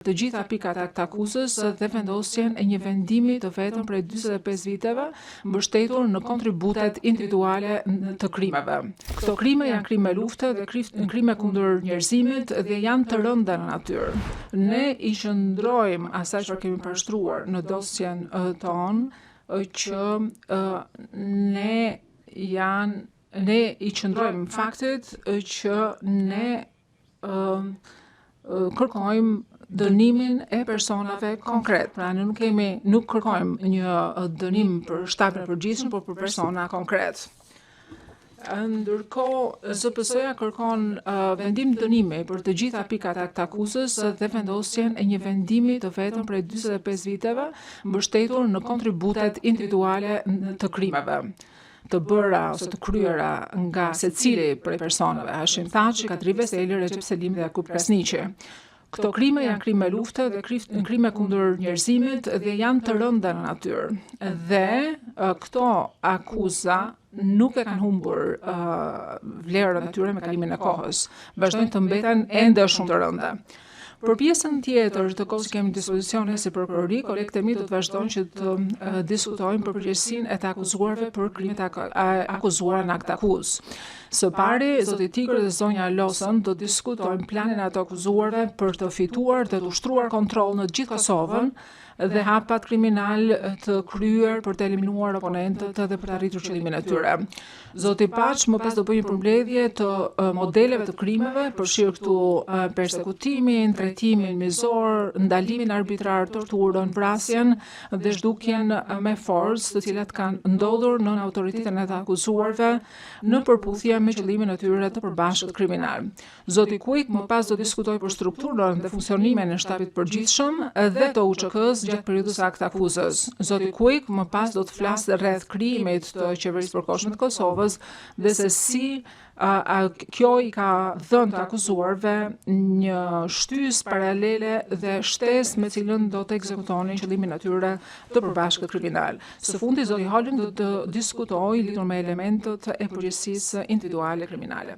të gjitha pikat e akuzës dhe vendosjen e një vendimi të vetëm prej 45 viteve mbështetur në kontributet individuale të krimeve. Këto krime janë krime lufte dhe krime kundër njerëzimit dhe janë të rënda në natyrë. Ne i qëndrojmë asaj që kemi përshkruar në dosjen tonë që ne i qëndrojmë faktit që ne kërkojmë dënimin e personave konkret. Pra ne nuk kërkojmë një dënim për shtapin e përgjithshëm, por për persona konkret. Ndërkohë, ZPS-ja kërkon vendim dënimi për të gjitha pikat e akuzës dhe vendosjen e një vendimi të vetëm prej 45 viteve mbështetur në kontributet individuale të krimeve të bëra ose të kryera nga secili prej personave, Hashim Thaçi, Kadri Veseli, Recep Selimi dhe Jakub Krasniqi. Këto krime janë krime lufte dhe krime kundër njerëzimit dhe janë të rënda në natyrë. Dhe këto akuza nuk e kanë humbur vlerën e tyre me kalimin e kohës. Vazhdojnë të mbeten ende shumë të rënda. Për pjesën tjetër të kohës që kemi në dispozicione si prokurori, kolegët e mi do të vazhdojnë që të diskutojnë për përgjegjësinë e të akuzuarve për krimet akuzuara në akt akuzë. Së pari, zoti Tigër dhe zonja Losën do të diskutojnë planin e të akuzuarve për të fituar dhe të ushtruar kontroll në gjithë Kosovën dhe hapat kriminal të kryer për të eliminuar oponentët dhe për të arritur qëllimin e tyre. Zoti Paç më pas do bëjë një përmbledhje të modeleve të krimeve, përfshirë këtu persekutimin, trajtimin mizor, ndalimin arbitrar, torturën, vrasjen dhe zhdukjen me forcë, të cilat kanë ndodhur në autoritetin e të akuzuarve në përputhje me qëllimin e tyre të përbashkët kriminal. Zoti Kuik më pas do diskutojë për strukturën dhe funksionimin e shtapit përgjithshëm dhe të UÇK-s gjatë periudhës së akt akuzës. Zoti Kuik më pas do të flasë rreth krijimit të qeverisë përkohshme të Kosovës dhe se si kjo i ka dhënë të akuzuarve një shtysë paralele dhe shtesë me cilën do të ekzekutonin qëllimin e tyre të përbashkët kriminal. Së fundi, zoti Holing do të diskutojë lidhur me elementët e përgjegjësisë individuale kriminale.